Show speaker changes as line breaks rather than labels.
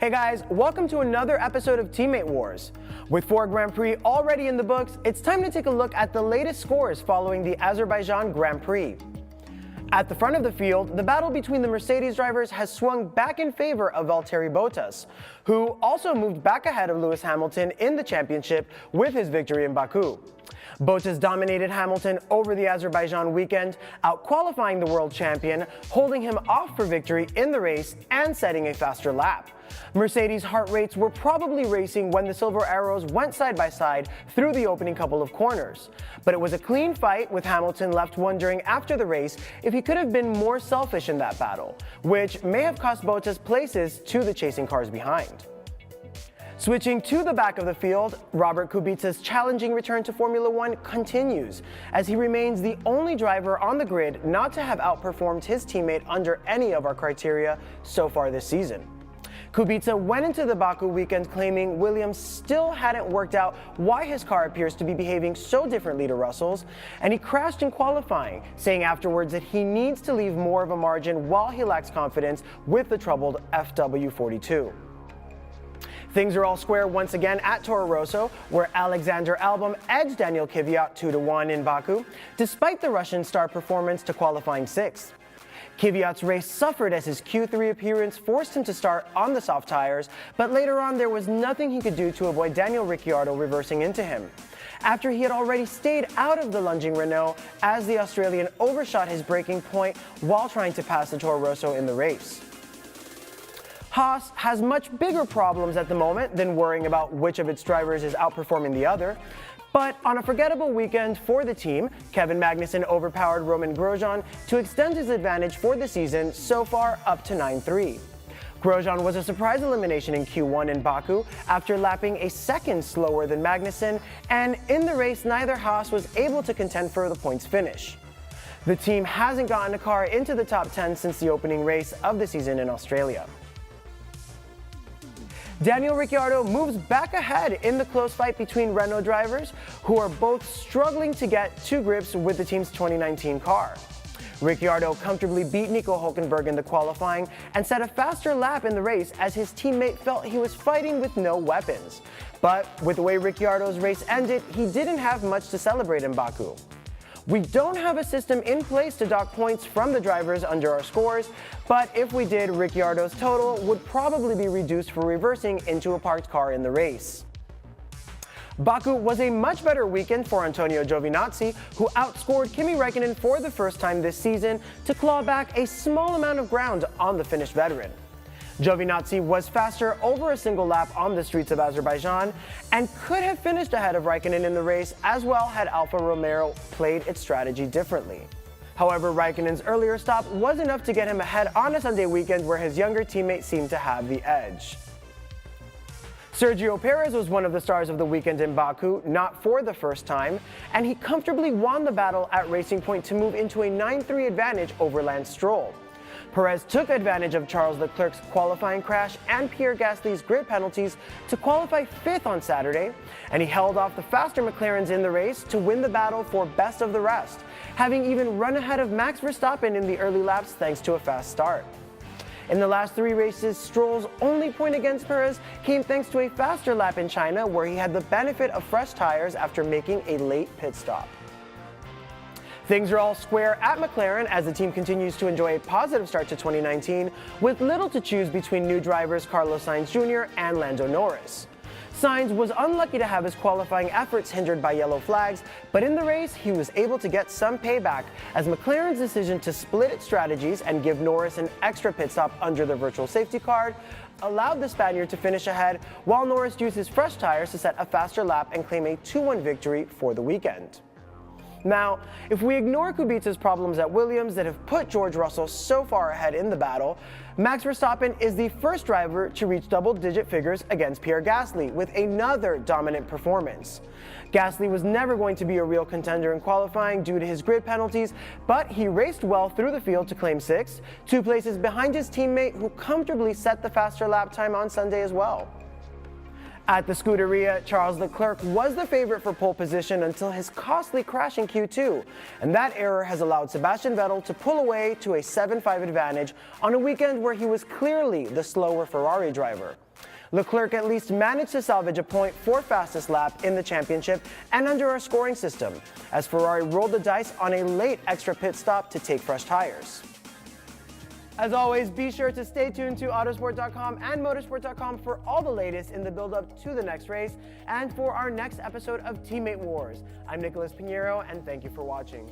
Hey guys, welcome to another episode of Teammate Wars. With 4 Grand Prix already in the books, it's time to take a look at the latest scores following the Azerbaijan Grand Prix. At the front of the field, the battle between the Mercedes drivers has swung back in favor of Valtteri Bottas, who also moved back ahead of Lewis Hamilton in the championship with his victory in Baku. Bottas dominated Hamilton over the Azerbaijan weekend, out-qualifying the world champion, holding him off for victory in the race and setting a faster lap. Mercedes' heart rates were probably racing when the Silver Arrows went side by side through the opening couple of corners. But it was a clean fight, with Hamilton left wondering after the race if he could have been more selfish in that battle, which may have cost Bottas places to the chasing cars behind. Switching to the back of the field, Robert Kubica's challenging return to Formula One continues, as he remains the only driver on the grid not to have outperformed his teammate under any of our criteria so far this season. Kubica went into the Baku weekend claiming Williams still hadn't worked out why his car appears to be behaving so differently to Russell's, and he crashed in qualifying, saying afterwards that he needs to leave more of a margin while he lacks confidence with the troubled FW42. Things are all square once again at Toro Rosso, where Alexander Albon edged Daniel Kvyat 2-1 in Baku, despite the Russian star performance to qualifying 6th. Kvyat's race suffered as his Q3 appearance forced him to start on the soft tires, but later on there was nothing he could do to avoid Daniel Ricciardo reversing into him, after he had already stayed out of the lunging Renault as the Australian overshot his braking point while trying to pass the Toro Rosso in the race. Haas has much bigger problems at the moment than worrying about which of its drivers is outperforming the other. But on a forgettable weekend for the team, Kevin Magnussen overpowered Roman Grosjean to extend his advantage for the season, so far up to 9-3. Grosjean was a surprise elimination in Q1 in Baku after lapping a second slower than Magnussen, and in the race neither Haas was able to contend for the points finish. The team hasn't gotten a car into the top 10 since the opening race of the season in Australia. Daniel Ricciardo moves back ahead in the close fight between Renault drivers, who are both struggling to get to grips with the team's 2019 car. Ricciardo comfortably beat Nico Hülkenberg in the qualifying and set a faster lap in the race as his teammate felt he was fighting with no weapons. But with the way Ricciardo's race ended, he didn't have much to celebrate in Baku. We don't have a system in place to dock points from the drivers under our scores, but if we did, Ricciardo's total would probably be reduced for reversing into a parked car in the race. Baku was a much better weekend for Antonio Giovinazzi, who outscored Kimi Räikkönen for the first time this season to claw back a small amount of ground on the Finnish veteran. Giovinazzi was faster over a single lap on the streets of Azerbaijan and could have finished ahead of Räikkönen in the race as well had Alfa Romeo played its strategy differently. However, Räikkönen's earlier stop was enough to get him ahead on a Sunday weekend where his younger teammate seemed to have the edge. Sergio Perez was one of the stars of the weekend in Baku, not for the first time, and he comfortably won the battle at Racing Point to move into a 9-3 advantage over Lance Stroll. Perez took advantage of Charles Leclerc's qualifying crash and Pierre Gasly's grid penalties to qualify 5th on Saturday, and he held off the faster McLarens in the race to win the battle for best of the rest, having even run ahead of Max Verstappen in the early laps thanks to a fast start. In the last 3 races, Stroll's only point against Perez came thanks to a faster lap in China, where he had the benefit of fresh tires after making a late pit stop. Things are all square at McLaren as the team continues to enjoy a positive start to 2019, with little to choose between new drivers Carlos Sainz Jr. and Lando Norris. Sainz was unlucky to have his qualifying efforts hindered by yellow flags, but in the race he was able to get some payback as McLaren's decision to split its strategies and give Norris an extra pit stop under the virtual safety card allowed the Spaniard to finish ahead, while Norris used his fresh tires to set a faster lap and claim a 2-1 victory for the weekend. Now, if we ignore Kubica's problems at Williams that have put George Russell so far ahead in the battle, Max Verstappen is the first driver to reach double-digit figures against Pierre Gasly with another dominant performance. Gasly was never going to be a real contender in qualifying due to his grid penalties, but he raced well through the field to claim 6th, 2 places behind his teammate who comfortably set the faster lap time on Sunday as well. At the Scuderia, Charles Leclerc was the favorite for pole position until his costly crash in Q2, and that error has allowed Sebastian Vettel to pull away to a 7-5 advantage on a weekend where he was clearly the slower Ferrari driver. Leclerc at least managed to salvage a point for fastest lap in the championship and under our scoring system, as Ferrari rolled the dice on a late extra pit stop to take fresh tires. As always, be sure to stay tuned to Autosport.com and Motorsport.com for all the latest in the build-up to the next race and for our next episode of Teammate Wars. I'm Nicholas Pinheiro, and thank you for watching.